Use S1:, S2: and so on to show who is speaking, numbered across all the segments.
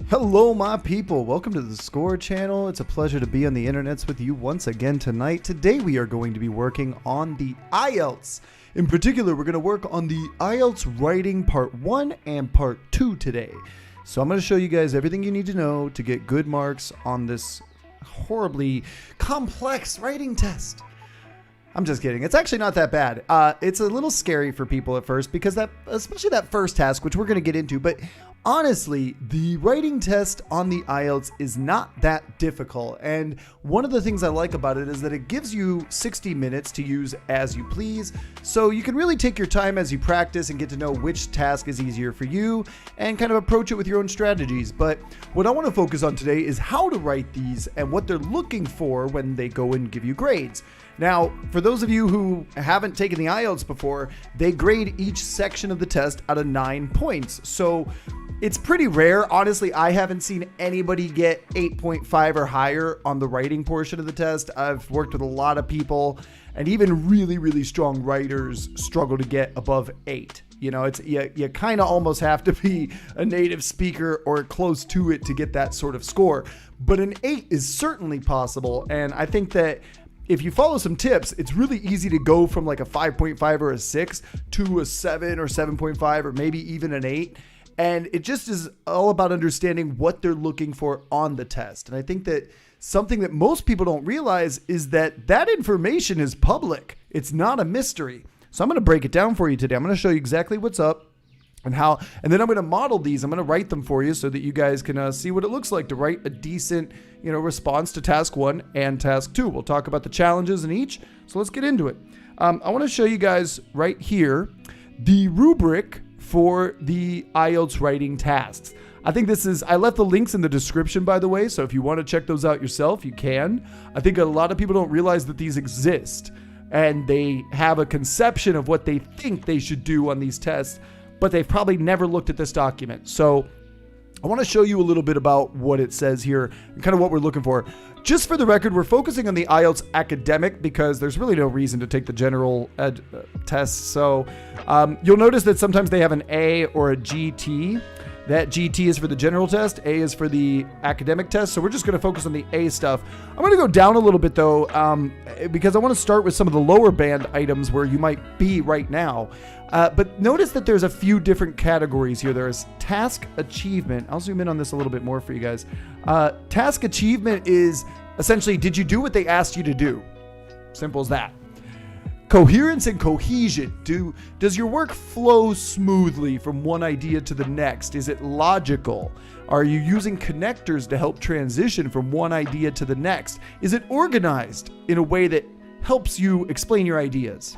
S1: Hello, my people. Welcome to the Score channel. It's a pleasure to be on the internets with you once again tonight. Today, we are going to be working on the IELTS. In particular, we're going to work on the IELTS Writing Part 1 and Part 2 today. So I'm going to show you guys everything you need to know to get good marks on this horribly complex writing test. I'm just kidding. It's actually not that bad. It's a little scary for people at first because especially that first task, which we're going to get into, but honestly, the writing test on the IELTS is not that difficult. And one of the things I like about it is that it gives you 60 minutes to use as you please. So you can really take your time as you practice and get to know which task is easier for you and kind of approach it with your own strategies. But what I want to focus on today is how to write these and what they're looking for when they go and give you grades. Now, for those of you who haven't taken the IELTS before, they grade each section of the test out of 9 points. So it's pretty rare. Honestly, I haven't seen anybody get 8.5 or higher on the writing portion of the test. I've worked with a lot of people, and even really, really strong writers struggle to get above 8. You know, you kind of almost have to be a native speaker or close to it to get that sort of score. But an 8 is certainly possible, and I think that if you follow some tips, it's really easy to go from like a 5.5 or a 6 to a 7 or 7.5 or maybe even an 8. And it just is all about understanding what they're looking for on the test. And I think that something that most people don't realize is that that information is public. It's not a mystery. So I'm going to break it down for you today. I'm going to show you exactly what's up and how, and then I'm going to model these. I'm going to write them for you so that you guys can see what it looks like to write a decent, response to task 1 and task 2. We'll talk about the challenges in each. So let's get into it. I want to show you guys right here the rubric for the IELTS writing tasks. I think I left the links in the description, by the way, so if you want to check those out yourself, you can. I think a lot of people don't realize that these exist, and they have a conception of what they think they should do on these tests, but they've probably never looked at this document. So I want to show you a little bit about what it says here and kind of what we're looking for. Just for the record, we're focusing on the IELTS academic because there's really no reason to take the general ed tests. So you'll notice that sometimes they have an A or a GT. That GT is for the general test. A is for the academic test. So we're just going to focus on the A stuff. I'm going to go down a little bit though, because I want to start with some of the lower band items where you might be right now. But notice that there's a few different categories here. There's task achievement. I'll zoom in on this a little bit more for you guys. Task achievement is essentially, did you do what they asked you to do? Simple as that. Coherence and cohesion. Does your work flow smoothly from one idea to the next? Is it logical? Are you using connectors to help transition from one idea to the next? Is it organized in a way that helps you explain your ideas?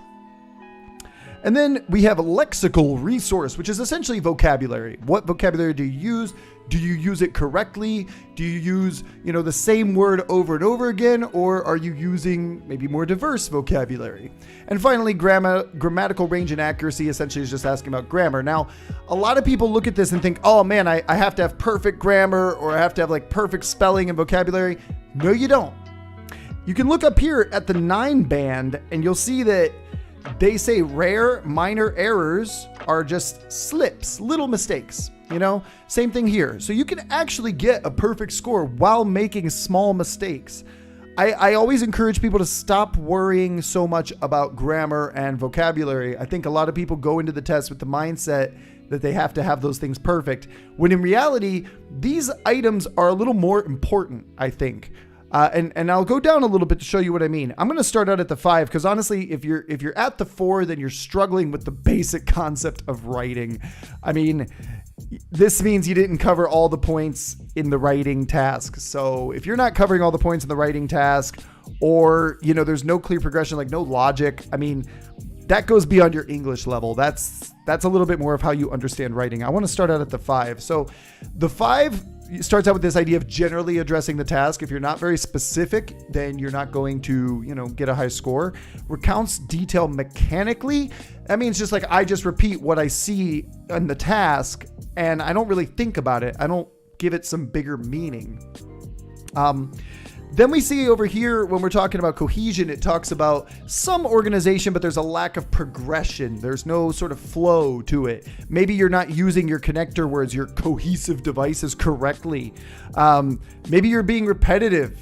S1: And then we have a lexical resource, which is essentially vocabulary. What vocabulary do you use? Do you use it correctly? Do you use, the same word over and over again? Or are you using maybe more diverse vocabulary? And finally, grammatical range and accuracy essentially is just asking about grammar. Now, a lot of people look at this and think, oh man, I have to have perfect grammar or I have to have like perfect spelling and vocabulary. No, you don't. You can look up here at the 9 band and you'll see that they say rare minor errors are just slips, little mistakes, same thing here. So you can actually get a perfect score while making small mistakes. I always encourage people to stop worrying so much about grammar and vocabulary. I think a lot of people go into the test with the mindset that they have to have those things perfect, when in reality, these items are a little more important, I think. And I'll go down a little bit to show you what I mean. I'm going to start out at the 5 because honestly, if you're at the 4, then you're struggling with the basic concept of writing. I mean, this means you didn't cover all the points in the writing task. So if you're not covering all the points in the writing task, or there's no clear progression, like no logic, I mean, that goes beyond your English level. That's a little bit more of how you understand writing. I want to start out at the 5. So the 5 starts out with this idea of generally addressing the task. If you're not very specific, then you're not going to, get a high score. Recounts detail mechanically. That means just like I just repeat what I see in the task and I don't really think about it. I don't give it some bigger meaning. Then we see over here, when we're talking about cohesion, it talks about some organization, but there's a lack of progression. There's no sort of flow to it. Maybe you're not using your connector words, your cohesive devices correctly. Maybe you're being repetitive,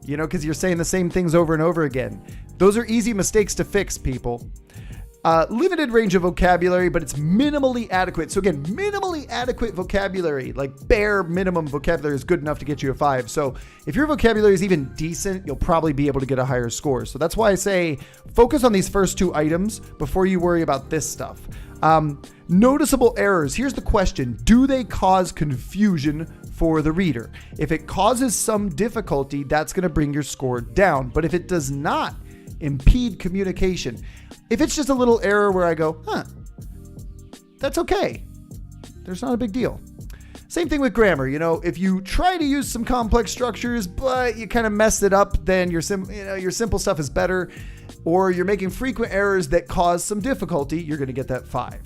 S1: because you're saying the same things over and over again. Those are easy mistakes to fix, people. Limited range of vocabulary, but it's minimally adequate. So again, minimally adequate vocabulary, like bare minimum vocabulary, is good enough to get you a 5. So if your vocabulary is even decent, you'll probably be able to get a higher score. So that's why I say focus on these first 2 items before you worry about this stuff. Noticeable errors. Here's the question. Do they cause confusion for the reader? If it causes some difficulty, that's going to bring your score down. But if it does not impede communication, if it's just a little error where I go, that's okay, there's not a big deal. Same thing with grammar. If you try to use some complex structures, but you kind of mess it up, then your simple stuff is better, or you're making frequent errors that cause some difficulty, you're going to get that 5.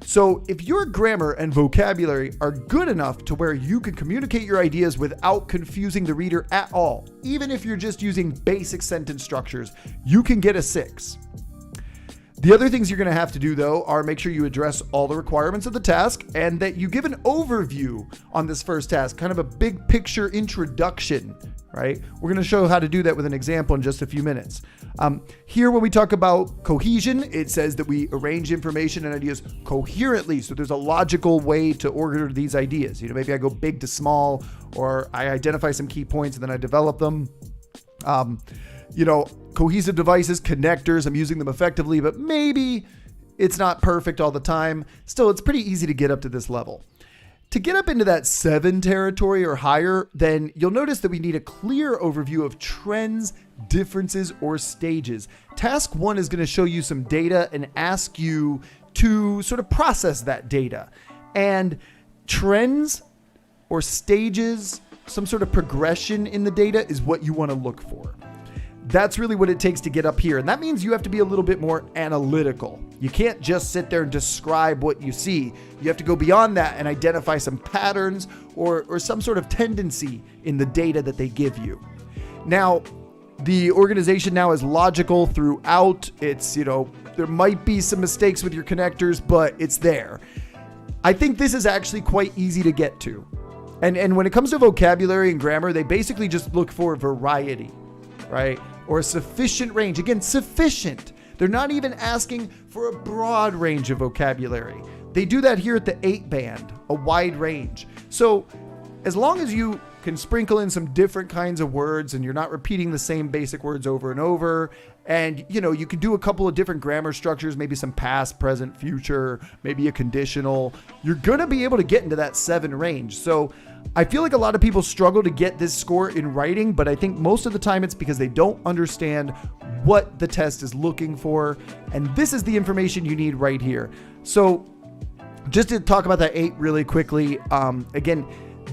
S1: So if your grammar and vocabulary are good enough to where you can communicate your ideas without confusing the reader at all, even if you're just using basic sentence structures, you can get a 6. The other things you're going to have to do, though, are make sure you address all the requirements of the task and that you give an overview on this first task, kind of a big picture introduction, right? We're going to show how to do that with an example in just a few minutes. Here, when we talk about cohesion, it says that we arrange information and ideas coherently. So there's a logical way to order these ideas. Maybe I go big to small, or I identify some key points and then I develop them. Cohesive devices, connectors, I'm using them effectively, but maybe it's not perfect all the time. Still, it's pretty easy to get up to this level. To get up into that 7 territory or higher, then you'll notice that we need a clear overview of trends, differences, or stages. Task 1 is going to show you some data and ask you to sort of process that data. And trends or stages, some sort of progression in the data, is what you want to look for. That's really what it takes to get up here. And that means you have to be a little bit more analytical. You can't just sit there and describe what you see. You have to go beyond that and identify some patterns or some sort of tendency in the data that they give you. Now, the organization now is logical throughout. It's, there might be some mistakes with your connectors, but it's there. I think this is actually quite easy to get to. And when it comes to vocabulary and grammar, they basically just look for variety, right? Or a sufficient range. Again, sufficient. They're not even asking for a broad range of vocabulary. They do that here at the 8 band, a wide range. So as long as you can sprinkle in some different kinds of words and you're not repeating the same basic words over and over, and you can do a couple of different grammar structures, maybe some past, present, future, maybe a conditional, you're going to be able to get into that 7 range. So I feel like a lot of people struggle to get this score in writing, but I think most of the time it's because they don't understand what the test is looking for. And this is the information you need right here. So just to talk about that 8 really quickly, again,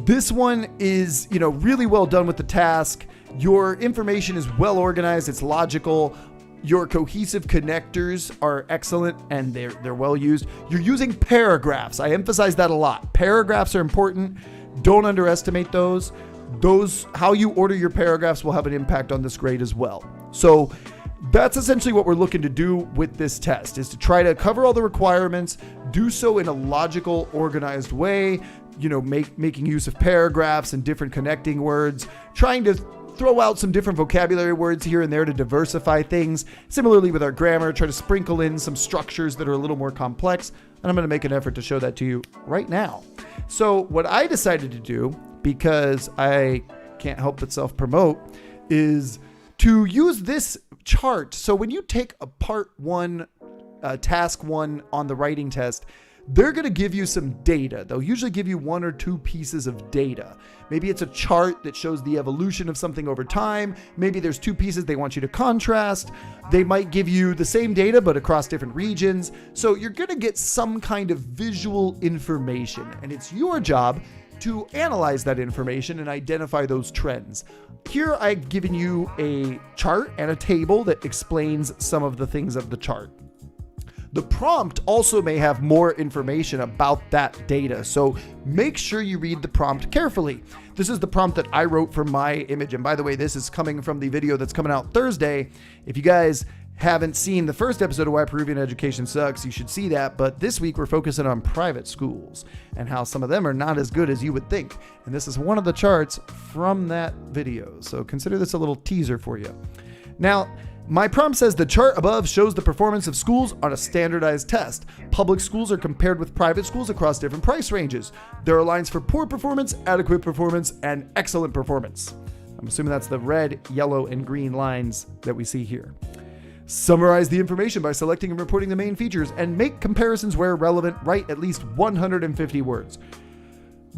S1: this one is, really well done with the task. Your information is well organized. It's logical. Your cohesive connectors are excellent and they're well used. You're using paragraphs. I emphasize that a lot. Paragraphs are important. Don't underestimate those. How you order your paragraphs will have an impact on this grade as well. So that's essentially what we're looking to do with this test, is to try to cover all the requirements, do so in a logical, organized way, making use of paragraphs and different connecting words, trying to throw out some different vocabulary words here and there to diversify things. Similarly with our grammar, try to sprinkle in some structures that are a little more complex. And I'm going to make an effort to show that to you right now. So what I decided to do, because I can't help but self-promote, is to use this chart. So when you take a part 1, task 1 on the writing test, they're going to give you some data. They'll usually give you 1 or 2 pieces of data. Maybe it's a chart that shows the evolution of something over time. Maybe there's 2 pieces they want you to contrast. They might give you the same data, but across different regions. So you're going to get some kind of visual information, and it's your job to analyze that information and identify those trends. Here I've given you a chart and a table that explains some of the things of the chart. The prompt also may have more information about that data, so make sure you read the prompt carefully. This is the prompt that I wrote for my image, and by the way, this is coming from the video that's coming out Thursday. If you guys haven't seen the first episode of Why Peruvian Education Sucks, you should see that. But this week we're focusing on private schools and how some of them are not as good as you would think. And this is one of the charts from that video. So consider this a little teaser for you. Now, my prompt says the chart above shows the performance of schools on a standardized test. Public schools are compared with private schools across different price ranges. There are lines for poor performance, adequate performance, and excellent performance. I'm assuming that's the red, yellow, and green lines that we see here. Summarize the information by selecting and reporting the main features and make comparisons where relevant. Write at least 150 words.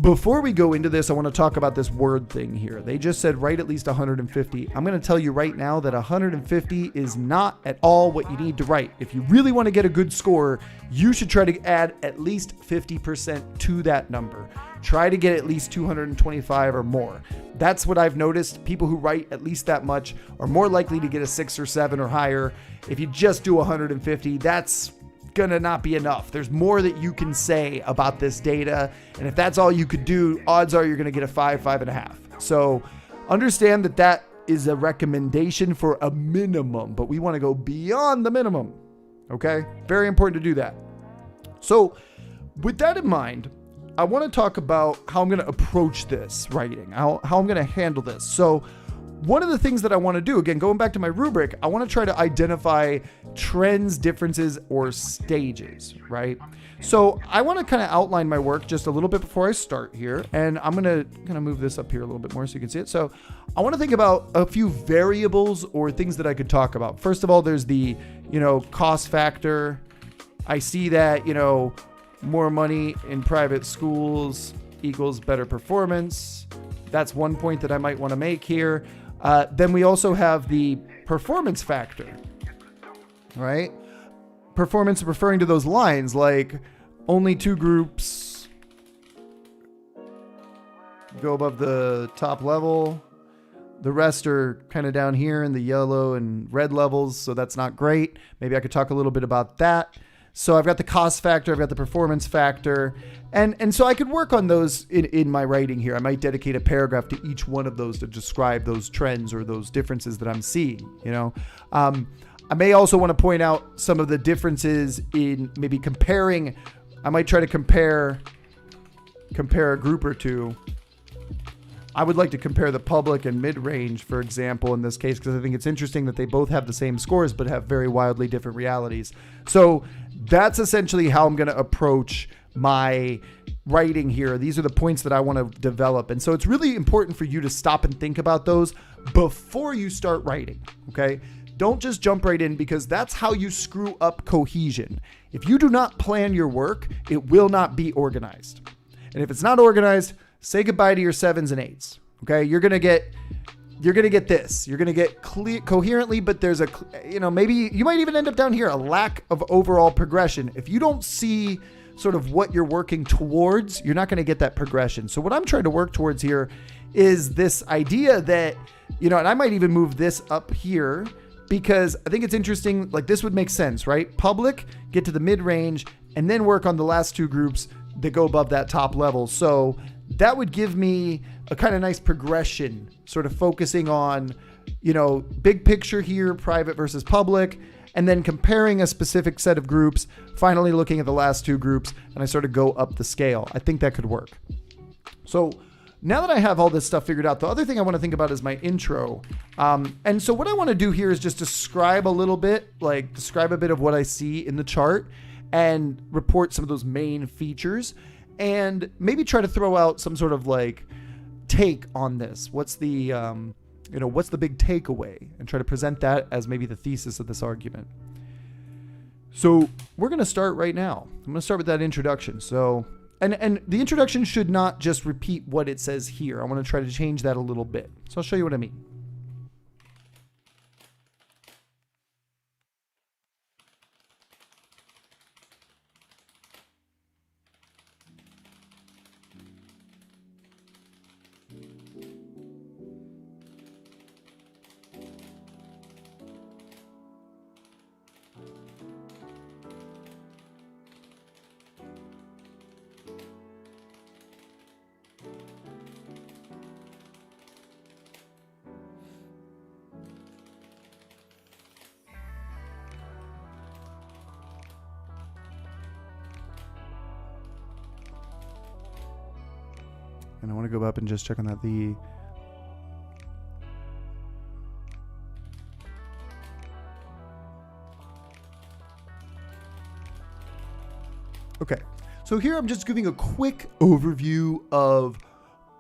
S1: Before we go into this, I want to talk about this word thing here. They just said write at least 150. I'm going to tell you right now that 150 is not at all what you need to write. If you really want to get a good score, you should try to add at least 50% to that number. Try to get at least 225 or more. That's what I've noticed. People who write at least that much are more likely to get a 6 or 7 or higher. If you just do 150, that's gonna not be enough. There's more that you can say about this data, and if that's all you could do, odds are you're gonna get a 5, 5.5. So understand that that is a recommendation for a minimum, but we want to go beyond the minimum. Okay, very important to do that. So with that in mind, I want to talk about how I'm going to approach this writing, how I'm going to handle this. So one of the things that I want to do, again, going back to my rubric, I want to try to identify trends, differences, or stages, right? So I want to kind of outline my work just a little bit before I start here. And I'm going to kind of move this up here a little bit more so you can see it. So I want to think about a few variables or things that I could talk about. First of all, there's the, cost factor. I see that, more money in private schools equals better performance. That's one point that I might want to make here. Then we also have the performance factor, right? Performance referring to those lines like only 2 groups go above the top level. The rest are kind of down here in the yellow and red levels, so that's not great. Maybe I could talk a little bit about that. So I've got the cost factor, I've got the performance factor, and so I could work on those in my writing here. I might dedicate a paragraph to each one of those to describe those trends or those differences that I'm seeing, I may also want to point out some of the differences in maybe comparing. I might try to compare a group or two. I would like to compare the public and mid-range, for example, in this case, because I think it's interesting that they both have the same scores but have very wildly different realities. So that's essentially how I'm going to approach my writing here. These are the points that I want to develop. And so it's really important for you to stop and think about those before you start writing, okay? Don't just jump right in, because that's how you screw up cohesion. If you do not plan your work, it will not be organized. And if it's not organized, say goodbye to your 7s and 8s. Okay, you're gonna get this. You're gonna get clear coherently, but there's a maybe you might even end up down here, a lack of overall progression. If you don't see sort of what you're working towards, you're not gonna get that progression. So what I'm trying to work towards here is this idea that and I might even move this up here, because I think it's interesting. Like, this would make sense, right? Public, get to the mid-range, and then work on the last 2 groups that go above that top level. So that would give me a kind of nice progression, sort of focusing on, big picture here, private versus public, and then comparing a specific set of groups, finally looking at the last 2 groups, and I sort of go up the scale. I think that could work. So now that I have all this stuff figured out, the other thing I want to think about is my intro. And so what I want to do here is just describe a bit of what I see in the chart and report some of those main features, and maybe try to throw out some sort of take on this. What's the what's the big takeaway, and try to present that as maybe the thesis of this argument. So we're going to start right now. I'm going to start with that introduction. So, and the introduction should not just repeat what it says here. I want to try to change that a little bit. So I'll show you what I mean. And I want to go up and just check on that. Okay, so here I'm just giving a quick overview of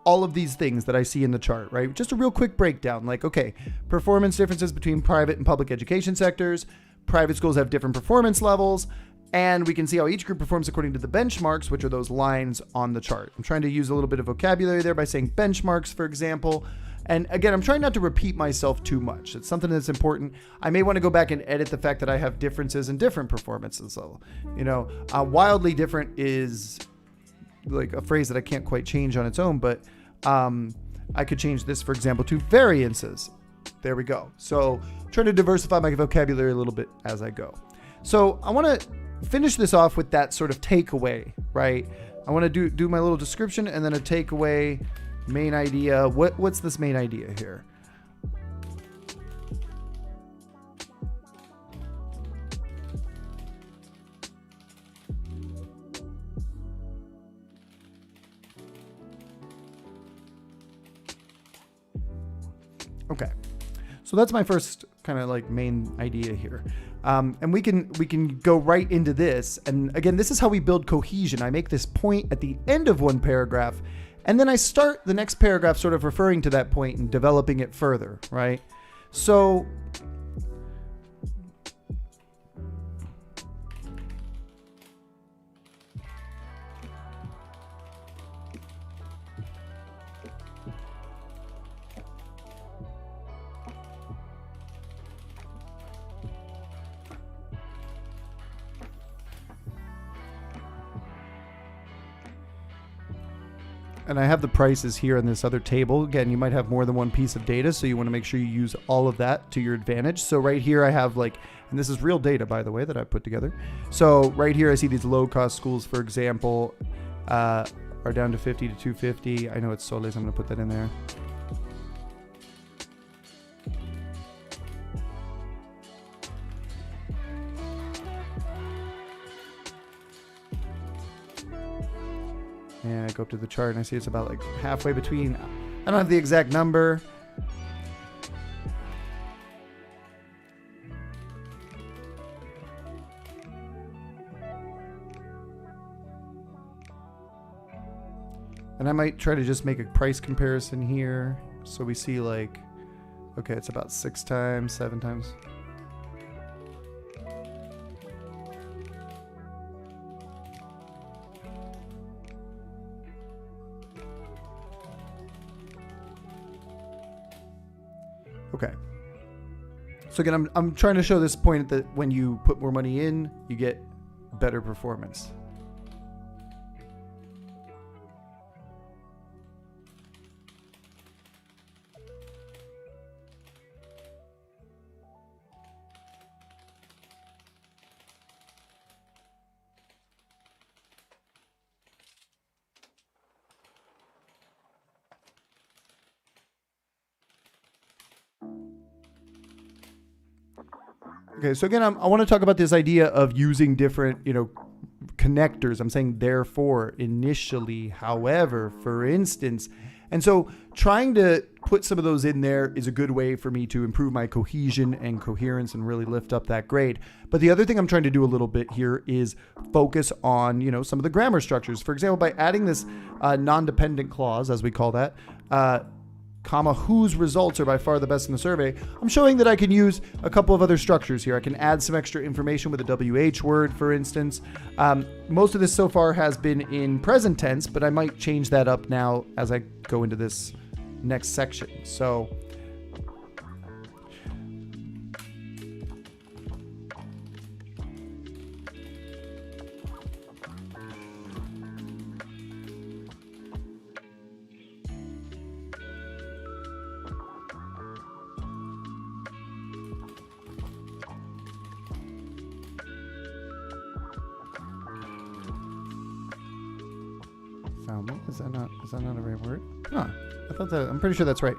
S1: all of these things that I see in the chart, right? Just a real quick breakdown, like, okay, performance differences between private and public education sectors. Private schools have different performance levels, and we can see how each group performs according to the benchmarks, which are those lines on the chart. I'm trying to use a little bit of vocabulary there by saying benchmarks, for example. And again, I'm trying not to repeat myself too much. It's something that's important. I may want to go back and edit the fact that I have differences in different performances. So, you know, wildly different is like a phrase that I can't quite change on its own, but I could change this, for example, to variances. There we go. So trying to diversify my vocabulary a little bit as I go. So I want to finish this off with that sort of takeaway, right? I want to do my little description and then a takeaway, main idea. What's this main idea here? Okay, so that's my first kind of like main idea here. And we can go right into this. And again, this is how we build cohesion. I make this point at the end of one paragraph, and then I start the next paragraph sort of referring to that point and developing it further, right? So and I have the prices here in this other table. Again, you might have more than one piece of data, so you want to make sure you use all of that to your advantage. So right here I have like, and this is real data, by the way, that I put together. So right here I see these low-cost schools, for example, are down to 50 to 250. I know it's soles, I'm going to put that in there. And I go up to the chart and I see it's about like halfway between. I don't have the exact number. And I might try to just make a price comparison here. So we see like, okay, it's about 6 times, 7 times. Okay. So again, I'm trying to show this point that when you put more money in, you get better performance. Okay, so again, I want to talk about this idea of using different, connectors. I'm saying therefore, initially, however, for instance. And so trying to put some of those in there is a good way for me to improve my cohesion and coherence and really lift up that grade. But the other thing I'm trying to do a little bit here is focus on, some of the grammar structures. For example, by adding this non-dependent clause, as we call that, comma, whose results are by far the best in the survey, I'm showing that I can use a couple of other structures here. I can add some extra information with a WH word, for instance. Most of this so far has been in present tense, but I might change that up now as I go into this next section. So is that not a right word? Huh. I thought that, I'm pretty sure that's right.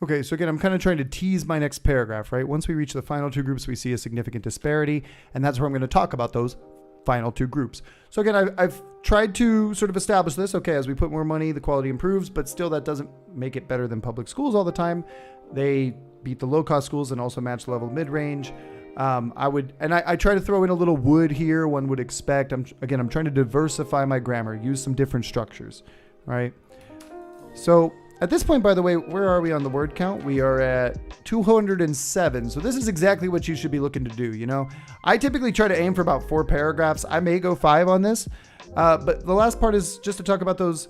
S1: Okay, so again, I'm kind of trying to tease my next paragraph, right? Once we reach the final two groups, we see a significant disparity, and that's where I'm going to talk about those final two groups. So again, I've tried to sort of establish this. Okay, as we put more money, the quality improves, but still that doesn't make it better than public schools all the time. They beat the low-cost schools and also match level mid-range. I try to throw in a little would here, one would expect. I'm trying to diversify my grammar, use some different structures, right? So at this point, by the way, where are we on the word count? We are at 207. So this is exactly what you should be looking to do. You know, I typically try to aim for about 4 paragraphs. I may go 5 on this, but the last part is just to talk about those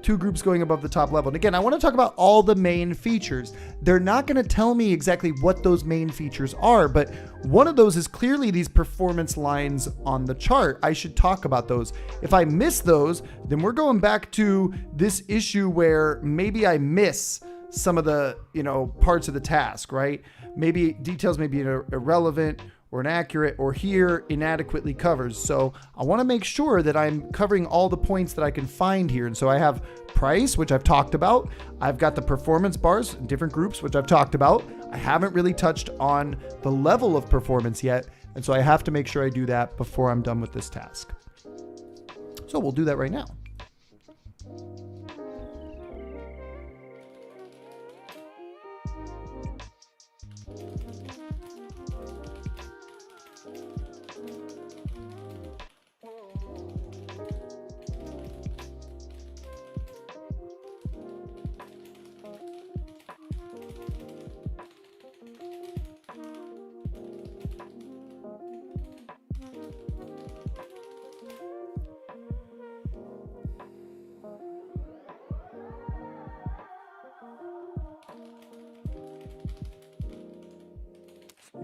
S1: 2 groups going above the top level. And again, I want to talk about all the main features. They're not going to tell me exactly what those main features are, but one of those is clearly these performance lines on the chart. I should talk about those. If I miss those, then we're going back to this issue where maybe I miss some of the, parts of the task, right? Maybe details may be irrelevant or inaccurate, or here inadequately covers. So I want to make sure that I'm covering all the points that I can find here. And so I have price, which I've talked about. I've got the performance bars in different groups, which I've talked about. I haven't really touched on the level of performance yet. And so I have to make sure I do that before I'm done with this task. So we'll do that right now.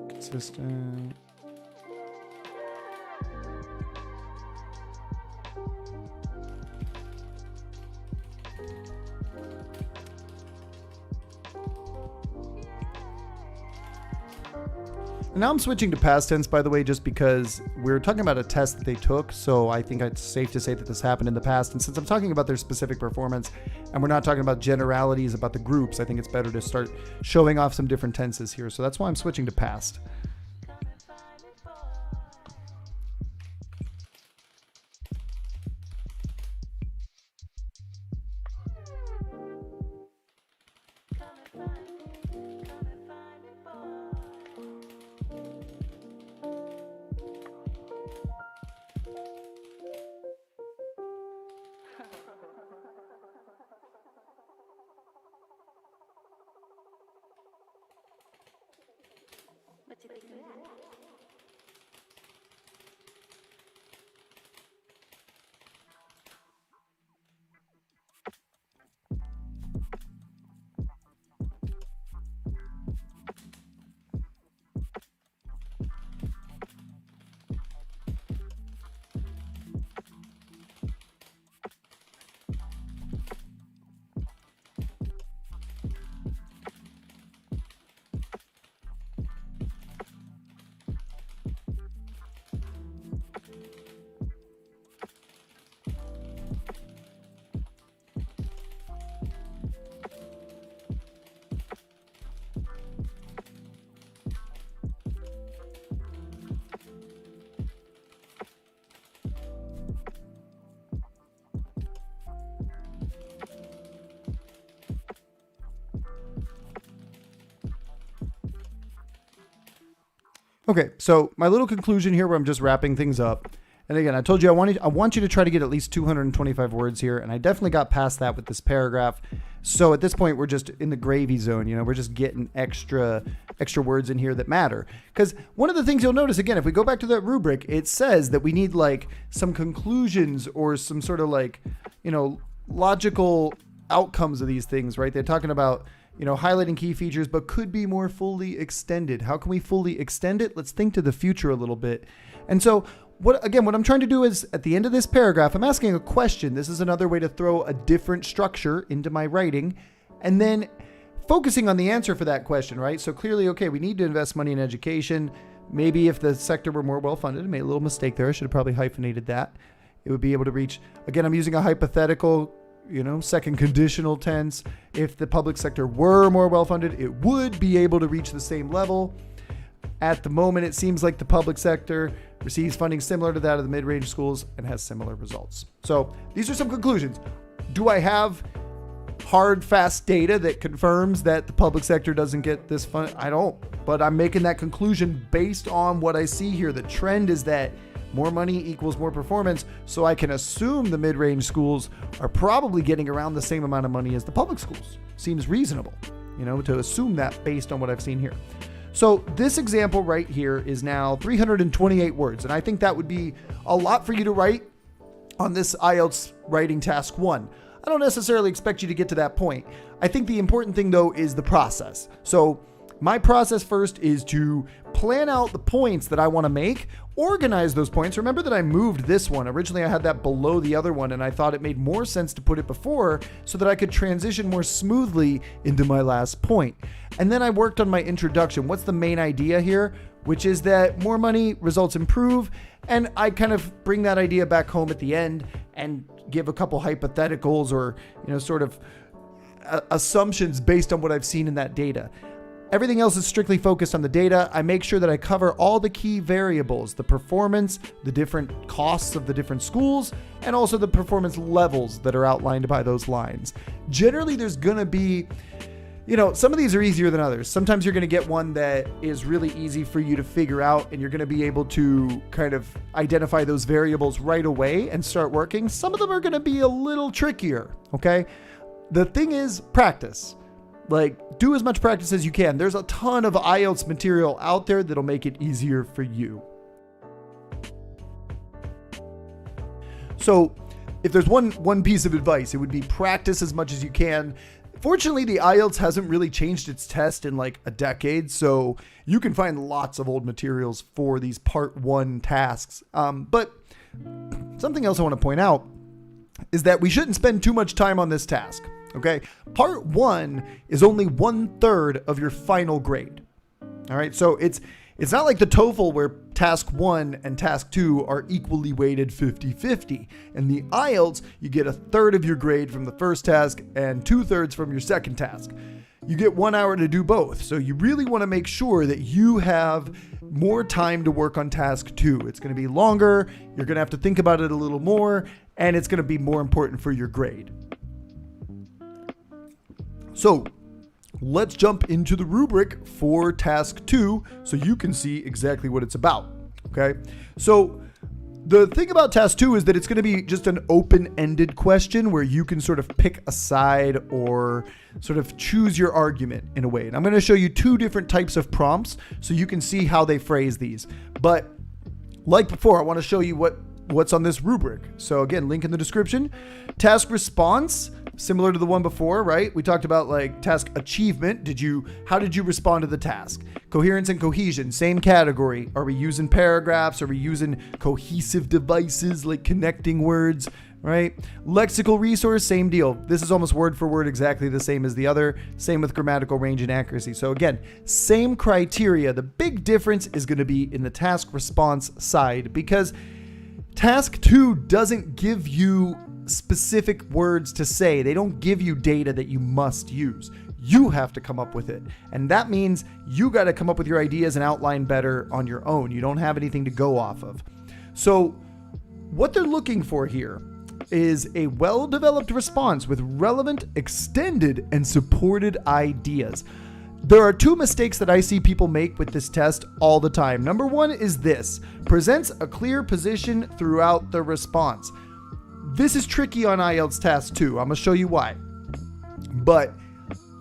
S1: Consistent. And now I'm switching to past tense, by the way, just because we're talking about a test that they took. So I think it's safe to say that this happened in the past. And since I'm talking about their specific performance and we're not talking about generalities about the groups, I think it's better to start showing off some different tenses here. So that's why I'm switching to past.
S2: What do you think of that?
S1: Okay, so my little conclusion here where I'm just wrapping things up. And again, I told you I want you to try to get at least 225 words here, and I definitely got past that with this paragraph. So at this point, we're just in the gravy zone. We're just getting extra words in here that matter. Because one of the things you'll notice, again, if we go back to that rubric, it says that we need like some conclusions or some sort of like, logical outcomes of these things, right? They're talking about, highlighting key features, but could be more fully extended. How can we fully extend it? Let's think to the future a little bit. And so what I'm trying to do is at the end of this paragraph, I'm asking a question. This is another way to throw a different structure into my writing and then focusing on the answer for that question, right? So clearly, okay, we need to invest money in education. Maybe if the sector were more well-funded, I made a little mistake there. I should have probably hyphenated that. It would be able to reach, again, I'm using a hypothetical second conditional tense. If the public sector were more well-funded, it would be able to reach the same level. At the moment, it seems like the public sector receives funding similar to that of the mid-range schools and has similar results. So these are some conclusions. Do I have hard, fast data that confirms that the public sector doesn't get this fund? I don't, but I'm making that conclusion based on what I see here. The trend is that more money equals more performance, so I can assume the mid-range schools are probably getting around the same amount of money as the public schools. Seems reasonable, to assume that based on what I've seen here. So this example right here is now 328 words, and I think that would be a lot for you to write on this IELTS Writing Task 1. I don't necessarily expect you to get to that point. I think the important thing, though, is the process. So my process first is to plan out the points that I want to make, organize those points. Remember that I moved this one. Originally, I had that below the other one, and I thought it made more sense to put it before so that I could transition more smoothly into my last point. And then I worked on my introduction. What's the main idea here? Which is that more money, results improve. And I kind of bring that idea back home at the end and give a couple hypotheticals or, sort of assumptions based on what I've seen in that data. Everything else is strictly focused on the data. I make sure that I cover all the key variables, the performance, the different costs of the different schools, and also the performance levels that are outlined by those lines. Generally, there's going to be, some of these are easier than others. Sometimes you're going to get one that is really easy for you to figure out, and you're going to be able to kind of identify those variables right away and start working. Some of them are going to be a little trickier, okay? The thing is practice. Do as much practice as you can. There's a ton of IELTS material out there that'll make it easier for you. So if there's one piece of advice, it would be practice as much as you can. Fortunately, the IELTS hasn't really changed its test in like a decade, so you can find lots of old materials for these part 1 tasks. But something else I want to point out is that we shouldn't spend too much time on this task. Okay, part 1 is only 1/3 of your final grade. All right, so it's not like the TOEFL where task 1 and task 2 are equally weighted 50-50. In the IELTS, you get 1/3 of your grade from the first task and 2/3 from your second task. You get 1 hour to do both, so you really want to make sure that you have more time to work on task 2. It's going to be longer, you're going to have to think about it a little more, and it's going to be more important for your grade. So let's jump into the rubric for task 2 so you can see exactly what it's about. Okay. So the thing about task 2 is that it's going to be just an open-ended question where you can sort of pick a side or sort of choose your argument in a way. And I'm going to show you 2 different types of prompts so you can see how they phrase these. But like before, I want to show you what's on this rubric. So again, link in the description. Task response, similar to the one before, right? We talked about like task achievement. How did you respond to the task? Coherence and cohesion, same category. Are we using paragraphs? Are we using cohesive devices like connecting words, right? Lexical resource, same deal. This is almost word for word exactly the same as the other. Same with grammatical range and accuracy. So again, same criteria. The big difference is going to be in the task response side because task 2 doesn't give you specific words to say. They don't give you data that you must use. You have to come up with it. And that means you got to come up with your ideas and outline better on your own. You don't have anything to go off of. So what they're looking for here is a well-developed response with relevant, extended, and supported ideas. There are 2 mistakes that I see people make with this test all the time. Number 1 is this: presents a clear position throughout the response. This is tricky on IELTS Task 2. I'm going to show you why. But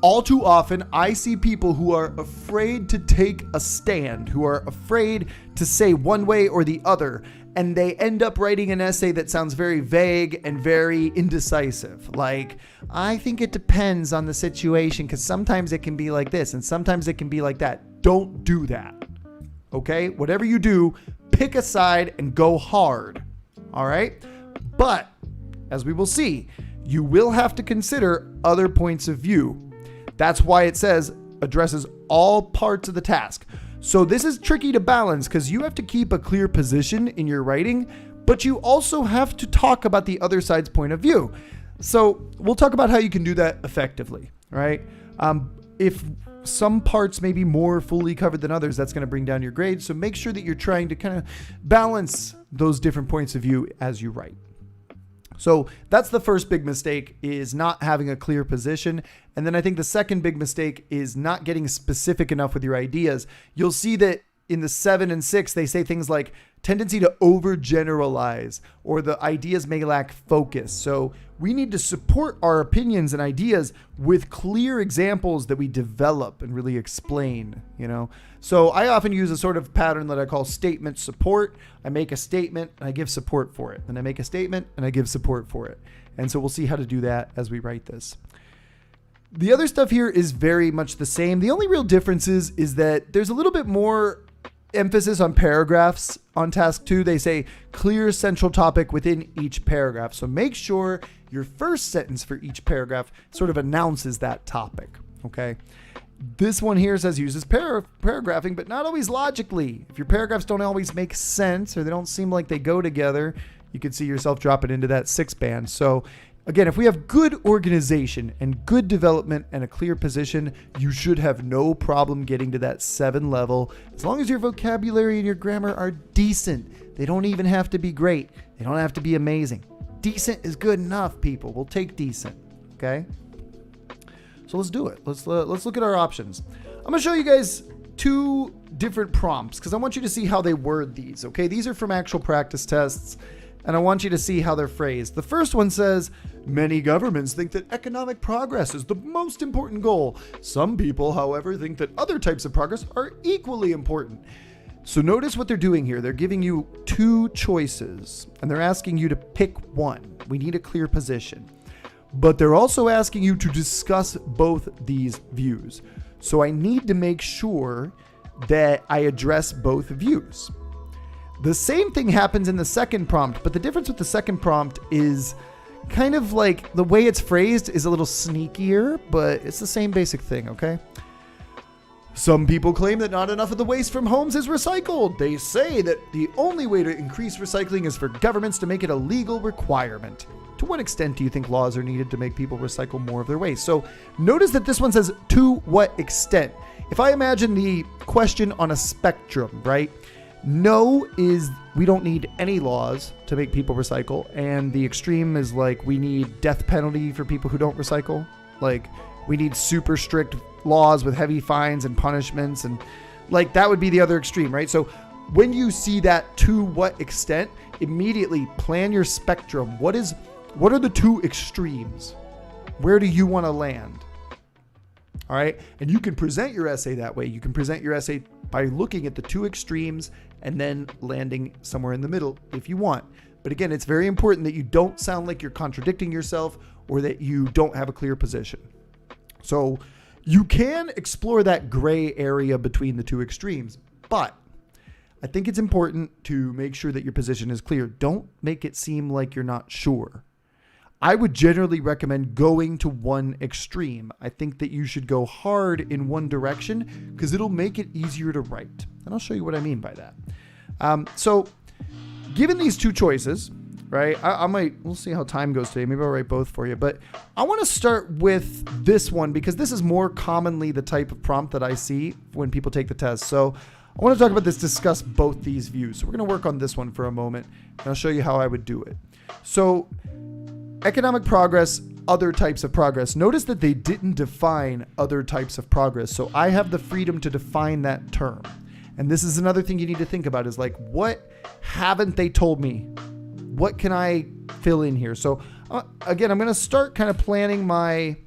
S1: all too often, I see people who are afraid to take a stand, who are afraid to say one way or the other, and they end up writing an essay that sounds very vague and very indecisive. Like, I think it depends on the situation because sometimes it can be like this and sometimes it can be like that. Don't do that. Okay? Whatever you do, pick a side and go hard. All right? But as we will see, you will have to consider other points of view. That's why it says addresses all parts of the task. So this is tricky to balance because you have to keep a clear position in your writing, but you also have to talk about the other side's point of view. So we'll talk about how you can do that effectively, right? If some parts may be more fully covered than others, that's going to bring down your grade. So make sure that you're trying to kind of balance those different points of view as you write. So that's the first big mistake, is not having a clear position. And then I think the second big mistake is not getting specific enough with your ideas. You'll see that in the 7 and 6, they say things like tendency to overgeneralize, or the ideas may lack focus. So we need to support our opinions and ideas with clear examples that we develop and really explain, So I often use a sort of pattern that I call statement support. I make a statement and I give support for it. And I make a statement and I give support for it. And so we'll see how to do that as we write this. The other stuff here is very much the same. The only real difference is that there's a little bit more emphasis on paragraphs on task 2. They say clear central topic within each paragraph. So make sure your first sentence for each paragraph sort of announces that topic. Okay. This one here says uses paragraphing, but not always logically. If your paragraphs don't always make sense or they don't seem like they go together, you could see yourself dropping into that 6 band. So again, if we have good organization and good development and a clear position, you should have no problem getting to that 7 level, as long as your vocabulary and your grammar are decent. They don't even have to be great. They don't have to be amazing. Decent is good enough, people. We'll take decent. Okay? So let's do it. Let's look at our options. I'm going to show you guys 2 different prompts because I want you to see how they word these. Okay? These are from actual practice tests, and I want you to see how they're phrased. The first one says, many governments think that economic progress is the most important goal. Some people, however, think that other types of progress are equally important. So notice what they're doing here. They're giving you 2 choices, and they're asking you to pick one. We need a clear position. But they're also asking you to discuss both these views. So I need to make sure that I address both views. The same thing happens in the second prompt, but the difference with the second prompt is kind of like the way it's phrased is a little sneakier, but it's the same basic thing, okay? Some people claim that not enough of the waste from homes is recycled. They say that the only way to increase recycling is for governments to make it a legal requirement. To what extent do you think laws are needed to make people recycle more of their waste? So notice that this one says, to what extent? If I imagine the question on a spectrum, right? No is we don't need any laws to make people recycle. And the extreme is like we need death penalty for people who don't recycle. Like we need super strict laws with heavy fines and punishments. And like that would be the other extreme, right? So when you see that to what extent, immediately plan your spectrum. What are the 2 extremes? Where do you want to land? All right. And you can present your essay that way. You can present your essay by looking at the 2 extremes and then landing somewhere in the middle if you want. But again, it's very important that you don't sound like you're contradicting yourself or that you don't have a clear position. So you can explore that gray area between the 2 extremes, but I think it's important to make sure that your position is clear. Don't make it seem like you're not sure. I would generally recommend going to one extreme. I think that you should go hard in one direction because it'll make it easier to write. And I'll show you what I mean by that. So given these 2 choices, right, we'll see how time goes today. Maybe I'll write both for you, but I want to start with this one because this is more commonly the type of prompt that I see when people take the test. So I want to talk about this, discuss both these views. So we're going to work on this one for a moment and I'll show you how I would do it. So economic progress, other types of progress. Notice that they didn't define other types of progress. So I have the freedom to define that term. And this is another thing you need to think about is like, what haven't they told me? What can I fill in here? So again, I'm going to start kind of planning my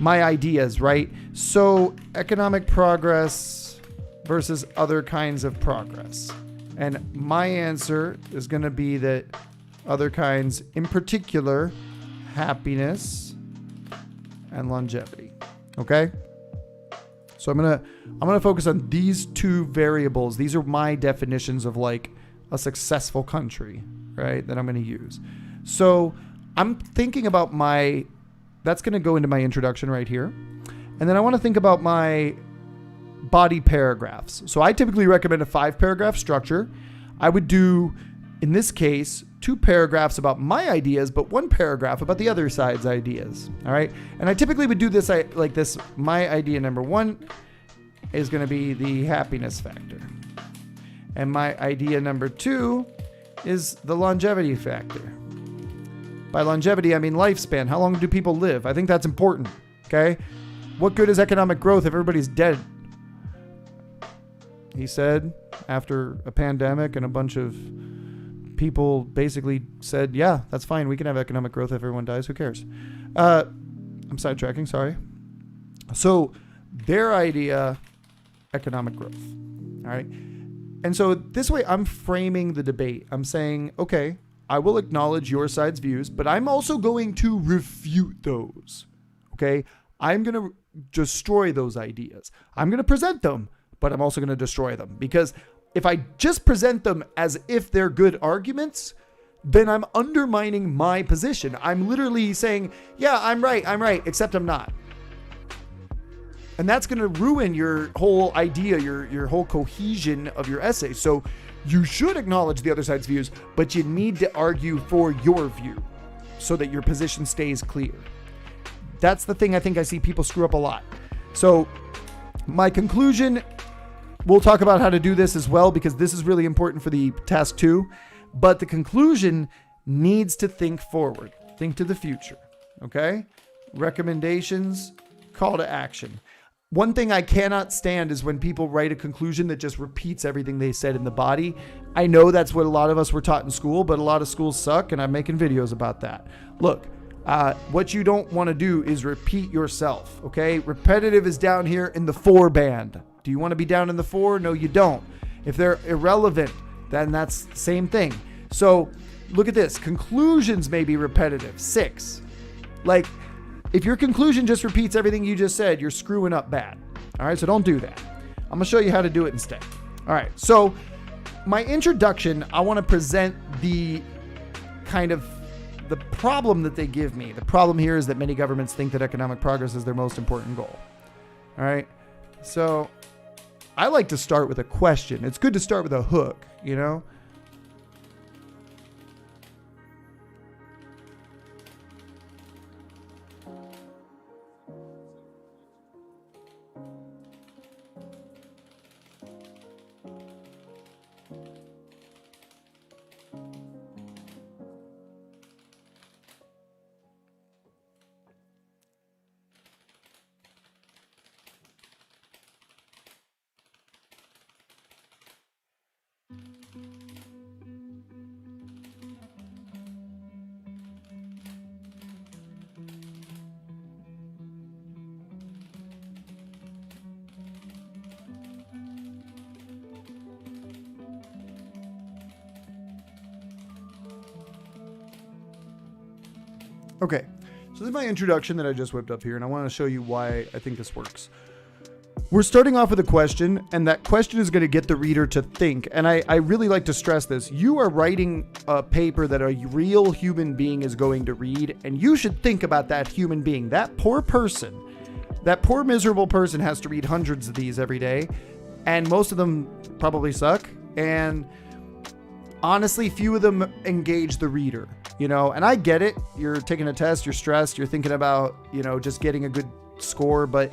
S1: ideas, right? So economic progress versus other kinds of progress. And my answer is going to be that other kinds, in particular, happiness and longevity. Okay? So I'm gonna focus on these 2 variables. These are my definitions of like a successful country, right? That I'm gonna use. So I'm thinking about that's gonna go into my introduction right here. And then I want to think about my body paragraphs. So I typically recommend a 5-paragraph structure. I would do, in this case, 2 paragraphs about my ideas, but 1 paragraph about the other side's ideas. All right. And I typically would do this like this. My idea number 1 is going to be the happiness factor. And my idea number 2 is the longevity factor. By longevity, I mean lifespan. How long do people live? I think that's important. Okay. What good is economic growth if everybody's dead? He said after a pandemic and a bunch of people basically said, yeah, that's fine. We can have economic growth if everyone dies. Who cares? I'm sidetracking. Sorry. So their idea, economic growth. All right. And so this way I'm framing the debate. I'm saying, okay, I will acknowledge your side's views, but I'm also going to refute those. Okay. I'm going to destroy those ideas. I'm going to present them, but I'm also going to destroy them, because if I just present them as if they're good arguments, then I'm undermining my position. I'm literally saying, yeah, I'm right, except I'm not. And that's going to ruin your whole idea, your whole cohesion of your essay. So you should acknowledge the other side's views, but you need to argue for your view so that your position stays clear. That's the thing I think I see people screw up a lot. So my conclusion, we'll talk about how to do this as well, because this is really important for the task 2. But the conclusion needs to think forward, think to the future. Okay? Recommendations, call to action. One thing I cannot stand is when people write a conclusion that just repeats everything they said in the body. I know that's what a lot of us were taught in school, but a lot of schools suck, and I'm making videos about that. Look, what you don't want to do is repeat yourself, okay? Repetitive is down here in the 4 band. Do you want to be down in the 4? No, you don't. If they're irrelevant, then that's the same thing. So look at this. Conclusions may be repetitive. 6. Like, if your conclusion just repeats everything you just said, you're screwing up bad. All right, so don't do that. I'm going to show you how to do it instead. All right, so my introduction, I want to present the kind of the problem that they give me. The problem here is that many governments think that economic progress is their most important goal. All right, so I like to start with a question. It's good to start with a hook, you know? Okay, so this is my introduction that I just whipped up here, and I want to show you why I think this works. We're starting off with a question, and that question is going to get the reader to think. And I really like to stress this. You are writing a paper that a real human being is going to read, and you should think about that human being. That poor person, that poor miserable person has to read hundreds of these every day, and most of them probably suck. And honestly, few of them engage the reader, you know, and I get it. You're taking a test, you're stressed, you're thinking about, you know, just getting a good score, but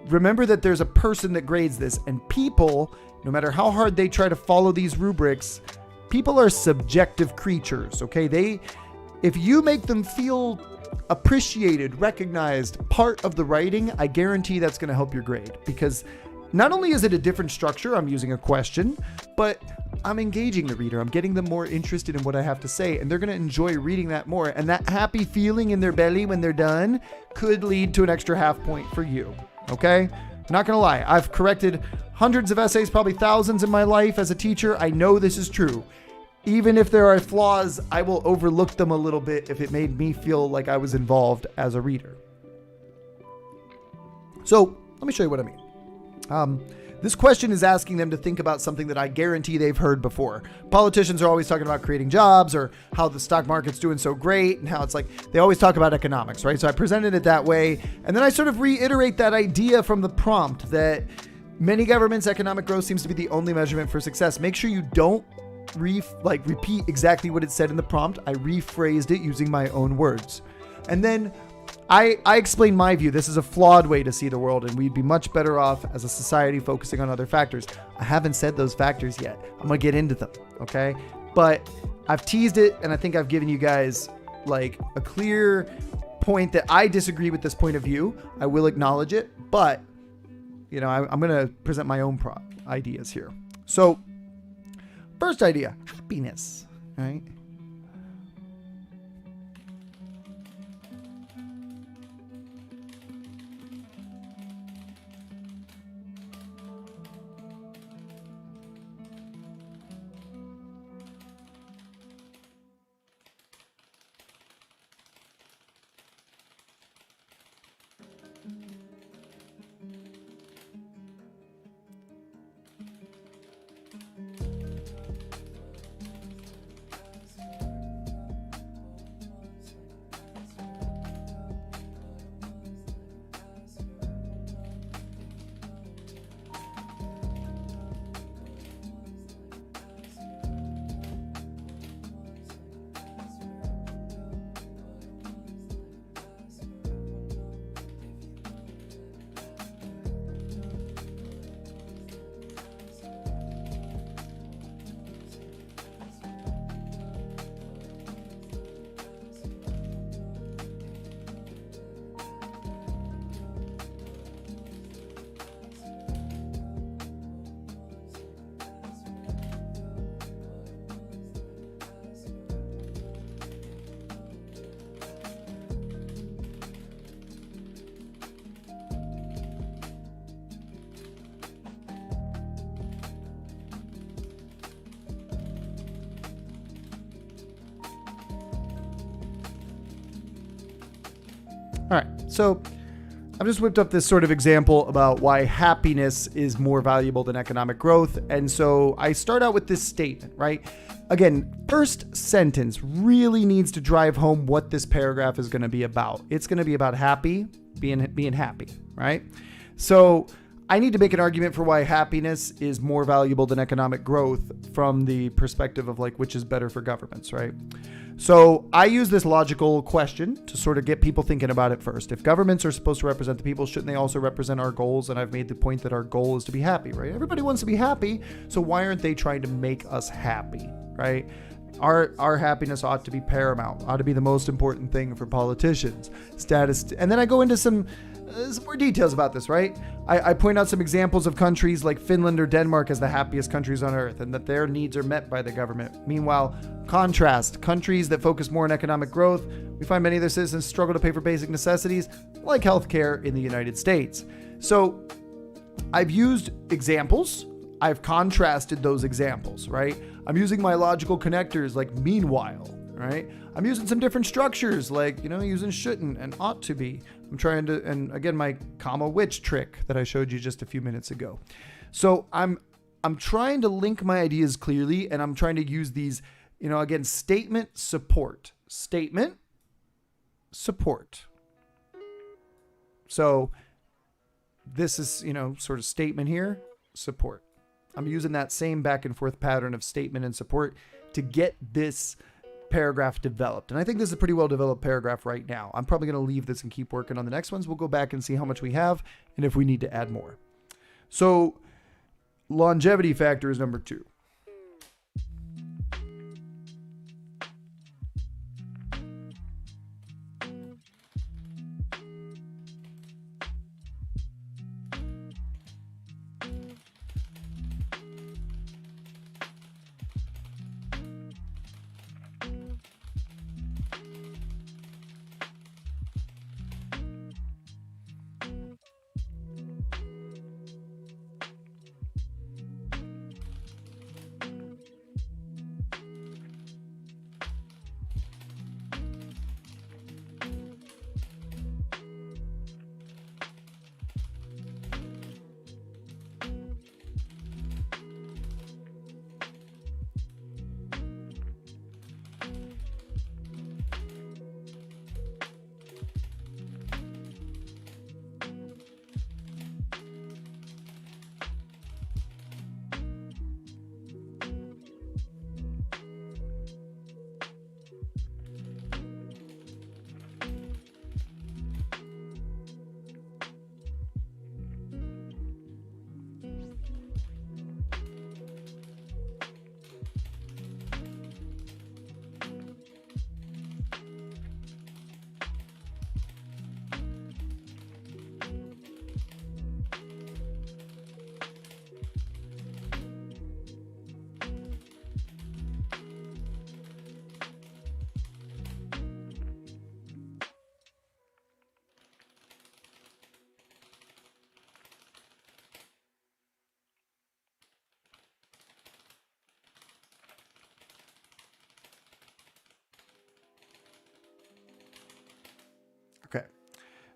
S1: remember that there's a person that grades this, and people, no matter how hard they try to follow these rubrics, people are subjective creatures, okay? If you make them feel appreciated, recognized, part of the writing, I guarantee that's going to help your grade, because not only is it a different structure, I'm using a question, but I'm engaging the reader. I'm getting them more interested in what I have to say, and they're going to enjoy reading that more. And that happy feeling in their belly when they're done could lead to an extra half point for you. Okay? Not going to lie. I've corrected hundreds of essays, probably thousands in my life as a teacher. I know this is true. Even if there are flaws, I will overlook them a little bit if it made me feel like I was involved as a reader. So let me show you what I mean. This question is asking them to think about something that I guarantee they've heard before. Politicians are always talking about creating jobs, or how the stock market's doing so great, and how it's like they always talk about economics, right? So I presented it that way, and then I sort of reiterate that idea from the prompt that many governments' economic growth seems to be the only measurement for success. Make sure you don't repeat exactly what it said in the prompt. I rephrased it using my own words. And then I explained my view. This is a flawed way to see the world, and we'd be much better off as a society focusing on other factors. I haven't said those factors yet. I'm going to get into them, okay? But I've teased it, and I think I've given you guys like a clear point that I disagree with this point of view. I will acknowledge it, but you know, I'm going to present my own ideas here. So, first idea, happiness, right? All right, so I've just whipped up this sort of example about why happiness is more valuable than economic growth. And so I start out with this statement, right? Again, first sentence really needs to drive home what this paragraph is going to be about. It's going to be about being happy, right? So I need to make an argument for why happiness is more valuable than economic growth from the perspective of like, which is better for governments, right? So I use this logical question to sort of get people thinking about it first. If governments are supposed to represent the people, shouldn't they also represent our goals? And I've made the point that our goal is to be happy, right? Everybody wants to be happy. So why aren't they trying to make us happy, right? Our happiness ought to be paramount, ought to be the most important thing for politicians. And then I go into some more details about this, right? I point out some examples of countries like Finland or Denmark as the happiest countries on earth and that their needs are met by the government. Meanwhile, contrast, countries that focus more on economic growth, we find many of their citizens struggle to pay for basic necessities like healthcare in the United States. So I've used examples. I've contrasted those examples, right? I'm using my logical connectors like meanwhile, right? I'm using some different structures like, using shouldn't and ought to be. I'm trying to, and again, my comma which trick that I showed you just a few minutes ago. So I'm trying to link my ideas clearly, and I'm trying to use these, again, statement, support. Statement, support. So this is, sort of statement here, support. I'm using that same back and forth pattern of statement and support to get this paragraph developed. And I think this is a pretty well developed paragraph right now. I'm probably going to leave this and keep working on the next ones. We'll go back and see how much we have and if we need to add more. So longevity factor is number 2.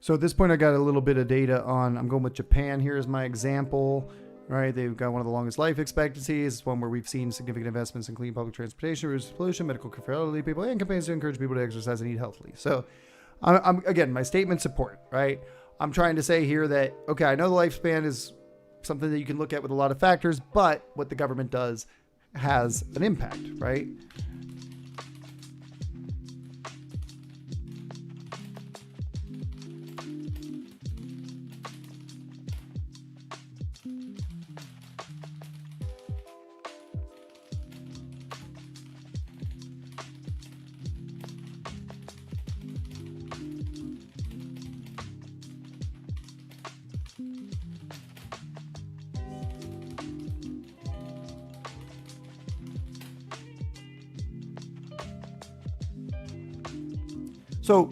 S1: So at this point, I got a little bit of data on, I'm going with Japan here as my example, right? They've got one of the longest life expectancies. It's one where we've seen significant investments in clean public transportation, reduce pollution, medical care for elderly people, and campaigns to encourage people to exercise and eat healthily. So again, my statement's important, right? I'm trying to say here that, okay, I know the lifespan is something that you can look at with a lot of factors, but what the government does has an impact, right? So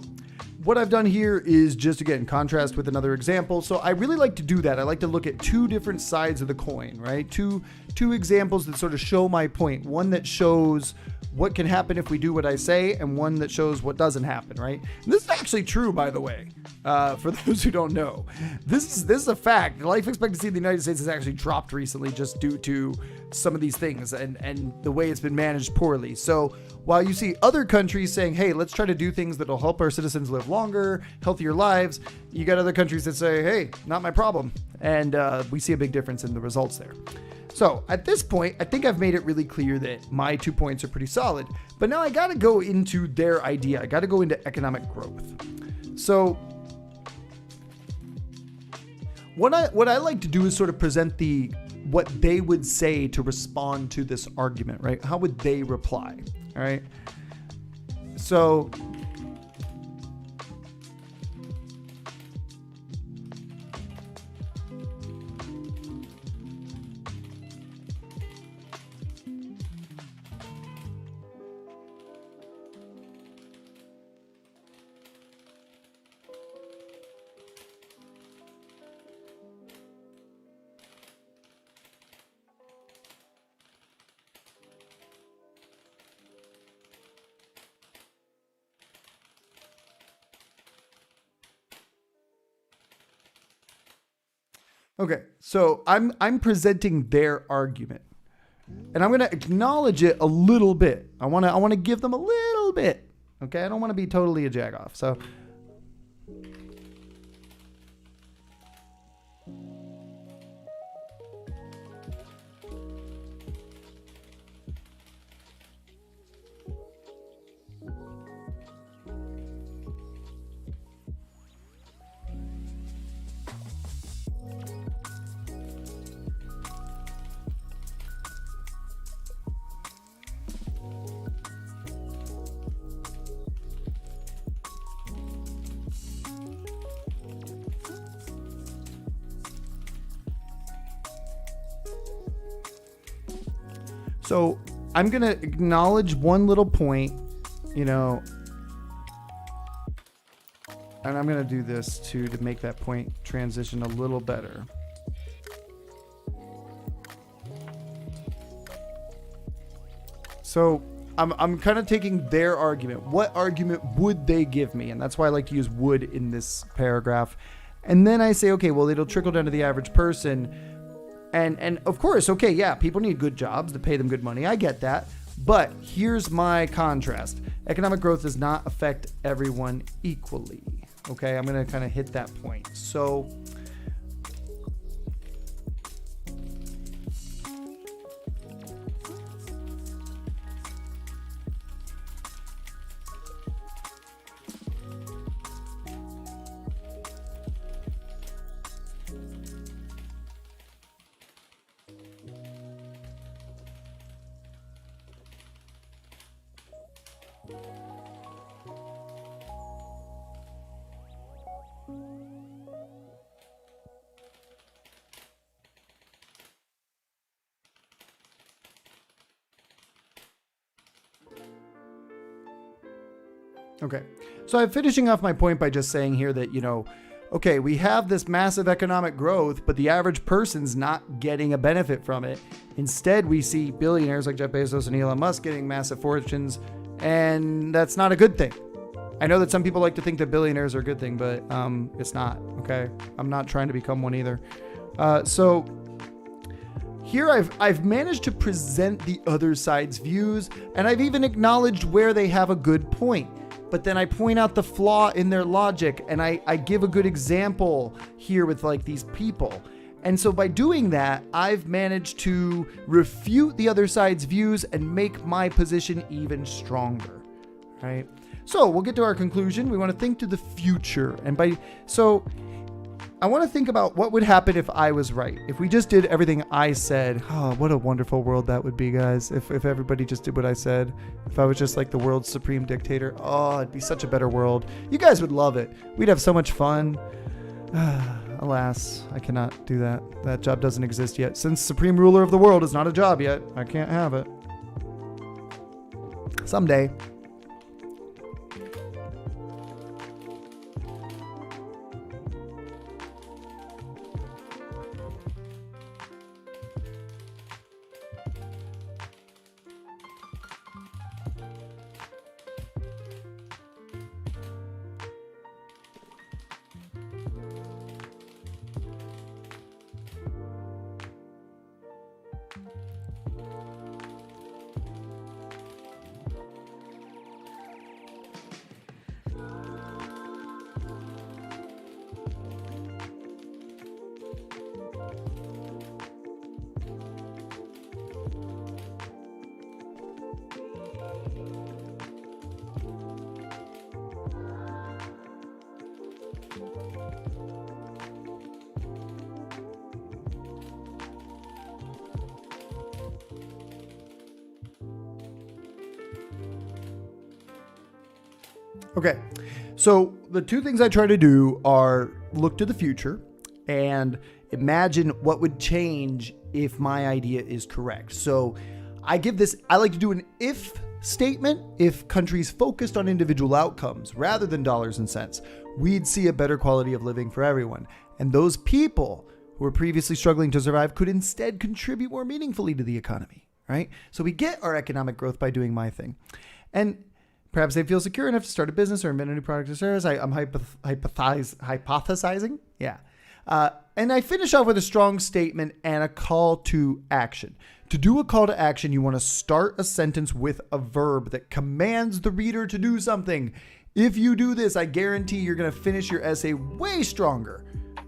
S1: what I've done here is just, again, contrast with another example. So I really like to do that. I like to look at two different sides of the coin, right? Two examples that sort of show my point. One that shows what can happen if we do what I say, and one that shows what doesn't happen, right? And this is actually true, by the way, for those who don't know. This is a fact. The life expectancy in the United States has actually dropped recently just due to some of these things and the way it's been managed poorly. So while you see other countries saying, hey, let's try to do things that will help our citizens live longer, healthier lives, you got other countries that say, hey, not my problem. And we see a big difference in the results there. So at this point, I think I've made it really clear that my 2 points are pretty solid, but now I got to go into their idea. I got to go into economic growth. So what I like to do is sort of present what they would say to respond to this argument, right? How would they reply? All right. So okay, so I'm presenting their argument, and I'm going to acknowledge it a little bit. I want to give them a little bit. Okay, I don't want to be totally a jagoff. So So I'm going to acknowledge one little point, and I'm going to do this to make that point transition a little better. So I'm kind of taking their argument. What argument would they give me? And that's why I like to use would in this paragraph. And then I say, okay, well, it'll trickle down to the average person. And of course, okay, yeah, people need good jobs to pay them good money. I get that. But here's my contrast. Economic growth does not affect everyone equally. Okay, I'm going to kind of hit that point. So okay, so I'm finishing off my point by just saying here that, okay, we have this massive economic growth, but the average person's not getting a benefit from it. Instead, we see billionaires like Jeff Bezos and Elon Musk getting massive fortunes, and that's not a good thing. I know that some people like to think that billionaires are a good thing, but it's not, okay? I'm not trying to become one either. So here I've managed to present the other side's views, and I've even acknowledged where they have a good point. But then I point out the flaw in their logic, and I give a good example here with like these people. And so by doing that, I've managed to refute the other side's views and make my position even stronger, right? So we'll get to our conclusion. We want to think to the future. So I want to think about what would happen if I was right. If we just did everything I said. Oh, what a wonderful world that would be, guys. If everybody just did what I said. If I was just like the world's supreme dictator. Oh, it'd be such a better world. You guys would love it. We'd have so much fun. Alas, I cannot do that. That job doesn't exist yet. Since supreme ruler of the world is not a job yet, I can't have it. Someday. Okay, so the two things I try to do are look to the future and imagine what would change if my idea is correct. So I like to do an if statement. If countries focused on individual outcomes rather than dollars and cents, we'd see a better quality of living for everyone. And those people who were previously struggling to survive could instead contribute more meaningfully to the economy, right? So we get our economic growth by doing my thing. And perhaps they feel secure enough to start a business or invent a new product or service. I'm hypothesizing. Yeah. And I finish off with a strong statement and a call to action. To do a call to action, you want to start a sentence with a verb that commands the reader to do something. If you do this, I guarantee you're going to finish your essay way stronger.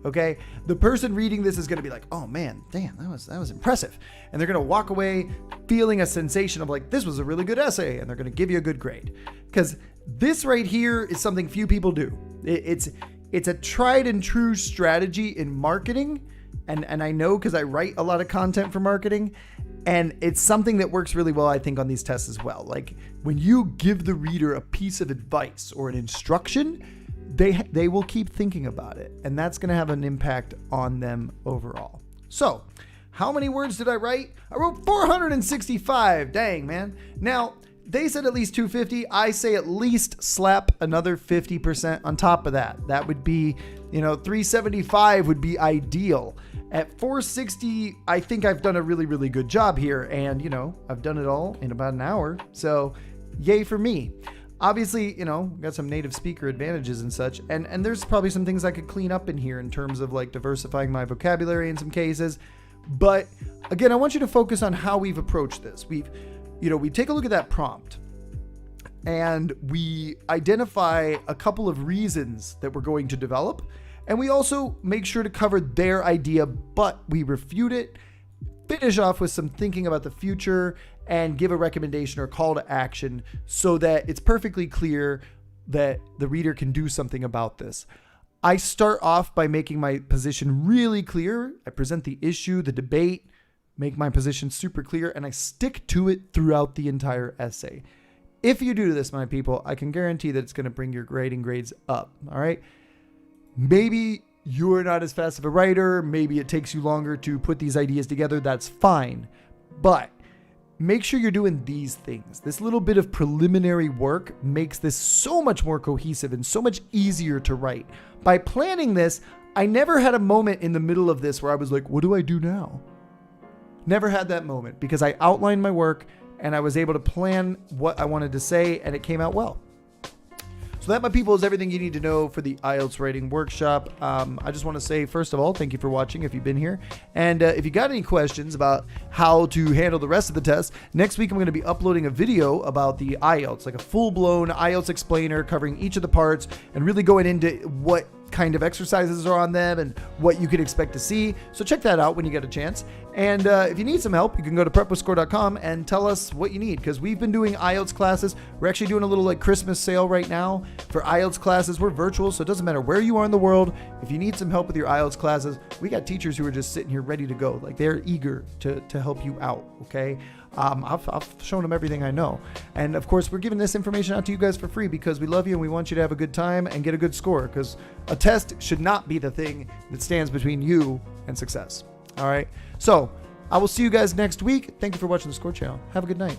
S1: Okay, the person reading this is going to be like, oh man, damn, that was impressive. And they're going to walk away feeling a sensation of like, this was a really good essay. And they're going to give you a good grade. Because this right here is something few people do. It's a tried and true strategy in marketing. And I know because I write a lot of content for marketing. And it's something that works really well, I think, on these tests as well. Like when you give the reader a piece of advice or an instruction, they will keep thinking about it, and that's going to have an impact on them overall. So, how many words did I write? I wrote 465. Dang, man. Now, they said at least 250. I say at least slap another 50% on top of that. That would be, 375 would be ideal. At 460, I think I've done a really, really good job here, and, I've done it all in about an hour. So, yay for me. Obviously, got some native speaker advantages and such, and there's probably some things I could clean up in here in terms of like diversifying my vocabulary in some cases. But again, I want you to focus on how we've approached this. We take a look at that prompt and we identify a couple of reasons that we're going to develop. And we also make sure to cover their idea, but we refute it, finish off with some thinking about the future, and give a recommendation or call to action so that it's perfectly clear that the reader can do something about this. I start off by making my position really clear. I present the issue, the debate, make my position super clear, and I stick to it throughout the entire essay. If you do this, my people, I can guarantee that it's going to bring your grading grades up. All right. Maybe you're not as fast of a writer. Maybe it takes you longer to put these ideas together. That's fine. But make sure you're doing these things. This little bit of preliminary work makes this so much more cohesive and so much easier to write. By planning this, I never had a moment in the middle of this where I was like, what do I do now? Never had that moment because I outlined my work and I was able to plan what I wanted to say and it came out well. So So that, my people, is everything you need to know for the IELTS Writing Workshop. I just want to say, first of all, thank you for watching if you've been here. And if you got any questions about how to handle the rest of the test, next week I'm going to be uploading a video about the IELTS, like a full-blown IELTS explainer covering each of the parts and really going into what kind of exercises are on them and what you can expect to see. So check that out when you get a chance. And if you need some help, you can go to prepwithscore.com and tell us what you need, because we've been doing IELTS classes. We're actually doing a little like Christmas sale right now for IELTS classes. We're virtual, so it doesn't matter where you are in the world. If you need some help with your IELTS classes, we got teachers who are just sitting here ready to go. Like, they're eager to help you out, okay? I've shown them everything I know. And of course, we're giving this information out to you guys for free because we love you and we want you to have a good time and get a good score, because a test should not be the thing that stands between you and success. All right. So I will see you guys next week. Thank you for watching the Score Channel. Have a good night.